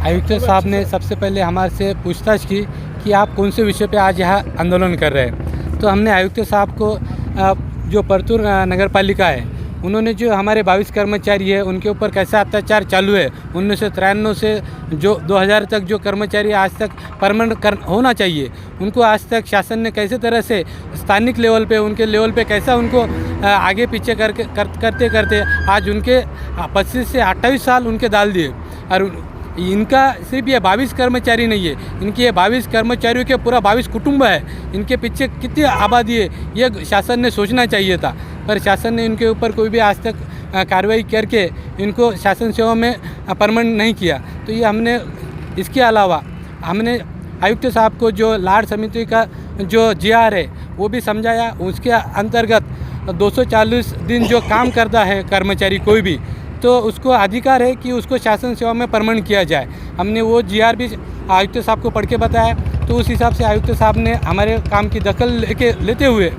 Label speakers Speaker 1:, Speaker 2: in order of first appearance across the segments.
Speaker 1: आयुक्त साहब ने सबसे पहले हमारे से पूछताछ की कि आप कौन से विषय पे आज यहाँ आंदोलन कर रहे हैं। तो हमने आयुक्त साहब को जो परतूर नगर पालिका है, उन्होंने जो हमारे 22 कर्मचारी है उनके ऊपर कैसा अत्याचार चालू है, 1993 से जो 2000 तक जो कर्मचारी आज तक परमानेंट होना चाहिए, उनको आज तक शासन ने कैसे तरह से स्थानिक लेवल पे, उनके लेवल पे कैसा उनको आगे पीछे करते करते आज उनके 25 से 28 साल उनके डाल दिए। और इनका सिर्फ ये 22 कर्मचारी नहीं है, इनके ये 22 कर्मचारियों के पूरा 22 कुटुंब है, इनके पीछे कितनी आबादी है ये शासन ने सोचना चाहिए था। पर शासन ने इनके ऊपर कोई भी आज तक कार्रवाई करके इनको शासन सेवा में परमानेंट नहीं किया। तो ये हमने इसके अलावा हमने आयुक्त साहब को जो लाड़ समिति का जो जीआर है वो भी समझाया। उसके अंतर्गत 240 दिन जो काम करता है कर्मचारी कोई भी, तो उसको अधिकार है कि उसको शासन सेवा में परमानेंट किया जाए। हमने वो जीआर भी आयुक्त साहब को पढ़ के बताया। तो उस हिसाब से आयुक्त साहब ने हमारे काम की दखल लेते हुए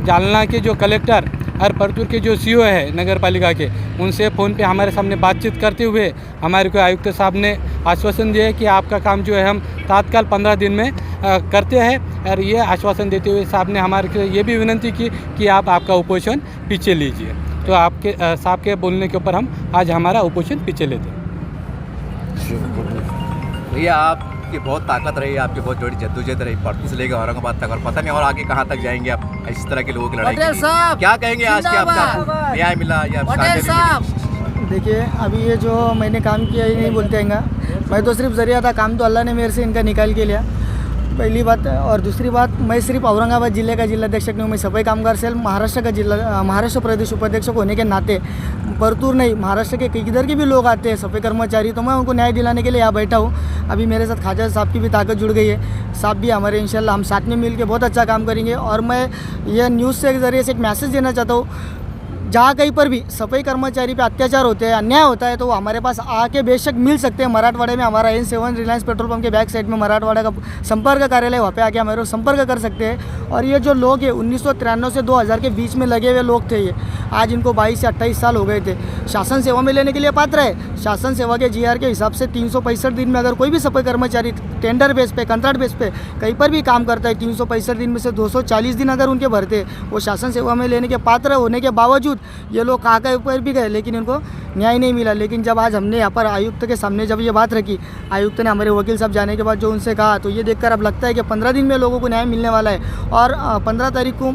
Speaker 1: जालना के जो कलेक्टर और परतूर के जो सीओ है नगर पालिका के, उनसे फ़ोन पे हमारे सामने बातचीत करते हुए हमारे को आयुक्त साहब ने आश्वासन दिया कि आपका काम जो है हम तत्काल 15 दिन में करते हैं। और ये आश्वासन देते हुए साहब ने हमारे को ये भी विनती की कि आप आपका उपोषण पीछे लीजिए। तो आपके साहब के बोलने के ऊपर हम आज हमारा उपोषण पीछे लेते हैं।
Speaker 2: भैया आपकी बहुत ताकत रही, आपकी बहुत जोड़ी जद्दोजहद रही परतूर से लेकर औरंगाबाद तक, और पता नहीं और आगे कहाँ तक जाएंगे आप इस तरह के लोगों की लड़ाई के लिए। क्या कहेंगे आज के आपका न्याय मिला या
Speaker 3: देखिए, अभी ये जो मैंने काम किया ये नहीं बोलते हैं, मैं तो सिर्फ जरिया था, काम तो अल्लाह ने मेरे से इनका निकाल के लिया, पहली बात। और दूसरी बात, मैं सिर्फ औरंगाबाद जिले का जिलाध्यक्ष नहीं हूँ, मैं सफाई कामगार सेल महाराष्ट्र का महाराष्ट्र प्रदेश उपाध्यक्ष होने के नाते परतूर नहीं, महाराष्ट्र के किधर के भी लोग आते हैं सफाई कर्मचारी, तो मैं उनको न्याय दिलाने के लिए यहाँ बैठा हूँ। अभी मेरे साथ खाजा साहब की भी ताकत जुड़ गई है, साहब भी हमारे इंशाल्लाह हम साथ में मिल के बहुत अच्छा काम करेंगे। और मैं यह न्यूज़ के ज़रिए से एक मैसेज देना चाहता हूँ, जहाँ कहीं पर भी सफाई कर्मचारी पे अत्याचार होते हैं, अन्याय होता है, तो वो हमारे पास आके बेशक मिल सकते हैं। मराठवाड़े में हमारा N7 रिलायंस पेट्रोल पंप के बैक साइड में मराठवाड़ा का संपर्क कार्यालय, वहाँ पे आके हमारे को संपर्क कर सकते हैं। और ये जो लोग हैं 1993 से 2000 के बीच में लगे हुए लोग थे, ये आज इनको 22 से 28 साल हो गए थे, शासन सेवा में लेने के लिए पात्र है। शासन सेवा के जीआर के हिसाब से 365 दिन में अगर कोई भी सफाई कर्मचारी टेंडर बेस पे, कंट्राक्ट बेस पे कहीं पर भी काम करता है, 365 दिन में से 240 दिन अगर उनके भरते, वो शासन सेवा में लेने के पात्र होने के बावजूद ये लोग कहाँ के ऊपर भी गए, लेकिन इनको न्याय नहीं मिला। लेकिन जब आज हमने यहाँ पर आयुक्त के सामने जब ये बात रखी, आयुक्त ने हमारे वकील साहब जाने के बाद जो उनसे कहा, तो ये देखकर अब लगता है कि 15 दिन में लोगों को न्याय मिलने वाला है। और 15 तारीख को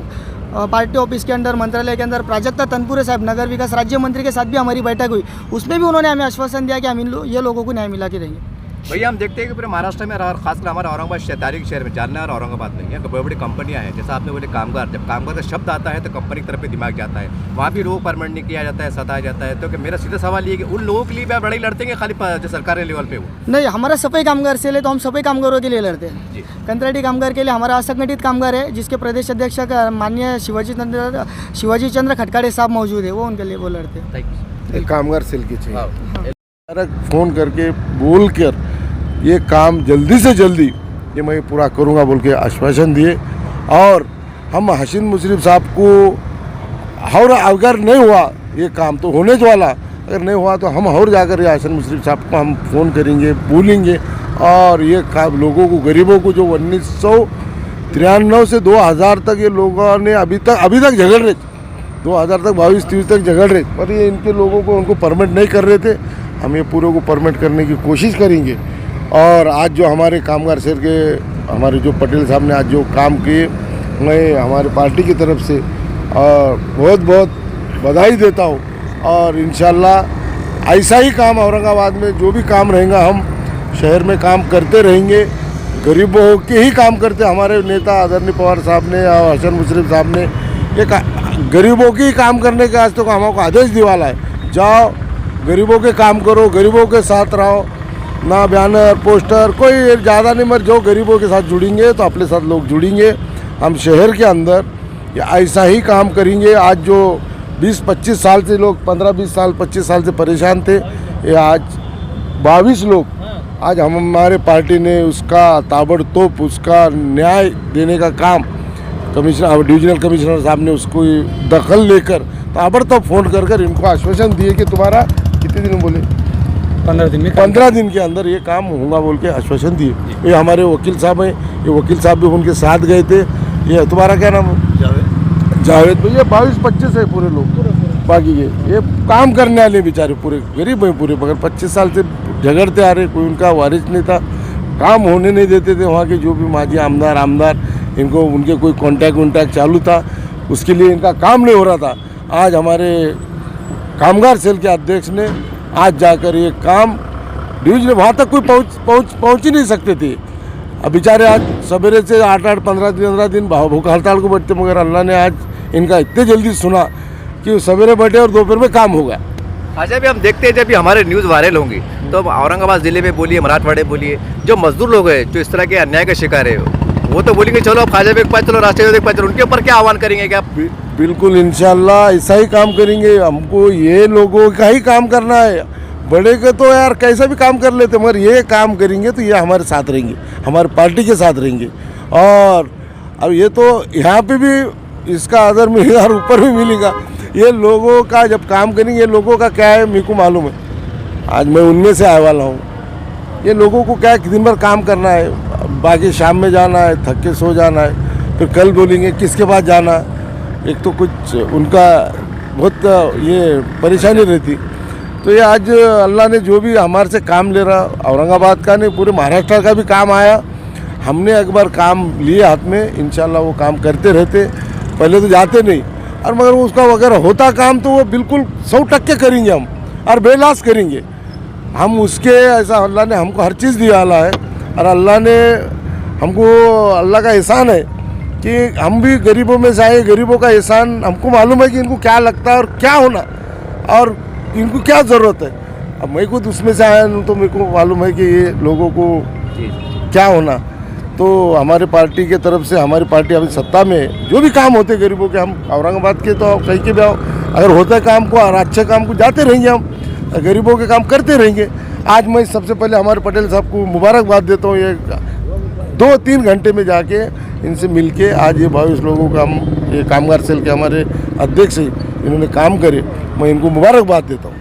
Speaker 3: पार्टी ऑफिस के अंदर, मंत्रालय के अंदर प्राजक्ता तनपुरे साहब नगर विकास राज्य मंत्री के साथ भी हमारी बैठक हुई, उसमें भी उन्होंने हमें आश्वासन दिया कि हम ये लोगों को न्याय मिला के देंगे।
Speaker 2: भैया हम देखते हैं कि पूरे महाराष्ट्र में और खासकर हमारे औरंगाबाद शहर में, जालना और औरंगाबाद में यहाँ बड़ी बड़ी कंपनियां हैं, जैसा आपने बोले कामगार, जब कामगार का शब्द आता है तो कंपनी की तरफ पे दिमाग जाता है, वहाँ भी लोग परमानेंट नहीं किया जाता है, सताया जाता है। तो मेरा सीधा सवाल ये कि उन लोगों के लिए भी आप लड़ाई लड़ते हैं खाली जो सरकारी लेवल पे हो? नहीं,
Speaker 3: हमारा सफाई कामगार सेल है, तो हम सफाई कामगारों के लिए लड़ते हैं। कंत्राटी कामगार के लिए हमारा असंगठित कामगार है, जिसके प्रदेश अध्यक्ष माननीय शिवाजी चंद्र खटकाड़े साहब मौजूद है, वो उनके लिए वो लड़ते हैं।
Speaker 4: कामगार सेल की चाहिए, फ़ोन करके बोल कर ये काम जल्दी से जल्दी ये मैं पूरा करूँगा बोल के आश्वासन दिए। और हम हसीन मुशर्रफ साहब को, और अगर नहीं हुआ ये काम तो होने वाला, अगर नहीं हुआ तो हम और जाकर ये हसीन मुशर्रफ साहब को हम फ़ोन करेंगे, बोलेंगे। और ये काम लोगों को, गरीबों को, जो 1993 से 2000 तक ये लोगों ने अभी तक झगड़ रहे, 2000 तक 22-23 तक झगड़ रहे, पर ये इनके लोगों को उनको परमिट नहीं कर रहे थे। हम ये पूरे को परमिट करने की कोशिश करेंगे। और आज जो हमारे कामगार सेल के हमारे जो पटेल साहब ने आज जो काम किए, मैं हमारे पार्टी की तरफ से और बहुत बहुत बधाई देता हूँ। और इंशाल्लाह ऐसा ही काम औरंगाबाद में जो भी काम रहेगा, हम शहर में काम करते रहेंगे, गरीबों के ही काम करते। हमारे नेता आदरणीय पवार साहब ने और हसन मुशर्रफ साहब ने एक गरीबों के ही काम करने का आज तो हमको आदेश दिवाला है, जाओ गरीबों के काम करो, गरीबों के साथ रहो, ना बैनर पोस्टर कोई ज़्यादा नहीं, मर जो गरीबों के साथ जुड़ेंगे तो अपने साथ लोग जुड़ेंगे। हम शहर के अंदर ऐसा ही काम करेंगे। आज जो 20-25 साल से लोग 15-20 साल 25 साल से परेशान थे, ये आज 22 लोग, आज हमारे पार्टी ने उसका ताबड़तोड़ उसका न्याय देने का काम कमिश्नर, डिविजनल कमिश्नर साहब ने उसको दखल लेकर ताबड़तोड़ फ़ोन कर इनको आश्वासन दिए कि तुम्हारा कितने दिन बोले
Speaker 1: 15 दिन में
Speaker 4: 15 दिन के अंदर ये काम होगा बोल के आश्वासन दिए। ये हमारे वकील साहब हैं, ये वकील साहब भी उनके साथ गए थे। ये तुम्हारा क्या नाम है? जावेद भैया। 22-25 है पूरे लोग बाकी के, ये काम करने वाले बेचारे पूरे गरीब हैं पूरे, मगर 25 साल से झगड़ते आ रहे, कोई उनका वारिस नहीं था, काम होने नहीं देते थे। वहाँ के जो भी माजी आमदार इनको उनके कोई कॉन्टैक्ट चालू था, उसके लिए इनका काम नहीं हो रहा था। आज हमारे कामगार सेल के अध्यक्ष ने आज जाकर ये काम डिवीजन वहाँ तक कोई पहुँच ही नहीं सकते थे। अब बेचारे आज सवेरे से 8-8 15 दिन भूख हड़ताल को बैठते, मगर अल्लाह ने आज इनका इतने जल्दी सुना कि सवेरे बैठे और दोपहर में काम होगा।
Speaker 2: अच्छा, भी हम देखते हैं जब भी हमारे न्यूज़ वायरल होंगी तो औरंगाबाद ज़िले में बोलिए, मराठवाड़े बोलिए, जो मजदूर लोग हैं जो इस तरह के अन्याय का शिकार है, वो तो बोलेंगे चलो अब ख्वाजा बेग पास चलो, राष्ट्रीय बेग पास चलो, उनके ऊपर क्या आह्वान करेंगे क्या?
Speaker 4: बिल्कुल इंशाल्लाह ऐसा ही काम करेंगे। हमको ये लोगों का ही काम करना है। बड़े के तो यार कैसा भी काम कर लेते, मगर ये काम करेंगे तो ये हमारे साथ रहेंगे, हमारी पार्टी के साथ रहेंगे। और अब ये तो यहाँ पे भी इसका आदर मिलेगा और ऊपर भी मिलेगा। ये लोगों का जब काम करेंगे, ये लोगों का क्या है मेरे को मालूम है। आज मैं उनमें से आने वाला हूँ। ये लोगों को क्या है दिन भर काम करना है, बाकी शाम में जाना है, थक के सो जाना है, फिर कल बोलेंगे किसके पास जाना। एक तो कुछ उनका बहुत ये परेशानी रहती। तो ये आज अल्लाह ने जो भी हमारे से काम ले रहा, औरंगाबाद का नहीं पूरे महाराष्ट्र का भी काम आया। हमने एक बार काम लिए हाथ में, इंशाल्लाह वो काम करते रहते। पहले तो जाते नहीं, और मगर उसका अगर होता काम तो वो बिल्कुल 100% करेंगे हम, और बेलास करेंगे हम उसके। ऐसा अल्लाह ने हमको हर चीज़ दिया अल्लाह है, और अल्लाह ने हमको, अल्लाह का एहसान है कि हम भी गरीबों में से आए। गरीबों का एहसान हमको मालूम है कि इनको क्या लगता है और क्या होना और इनको क्या ज़रूरत है। अब मैं खुद उसमें से आया हूँ तो मेरे को मालूम है कि ये लोगों को क्या होना। तो हमारे पार्टी के तरफ से, हमारी पार्टी अभी सत्ता में है, जो भी काम होते गरीबों के, हम औरंगाबाद के तो कहीं के भी आओ, अगर होता है काम को और अच्छे काम को जाते रहेंगे, हम गरीबों के काम करते रहेंगे। आज मैं सबसे पहले हमारे पटेल साहब को मुबारकबाद देता हूँ। ये 2-3 घंटे में जाके इनसे मिलके आज ये 22 लोगों का हम, ये कामगार सेल के हमारे अध्यक्ष इन्होंने काम करे, मैं इनको मुबारकबाद देता हूँ।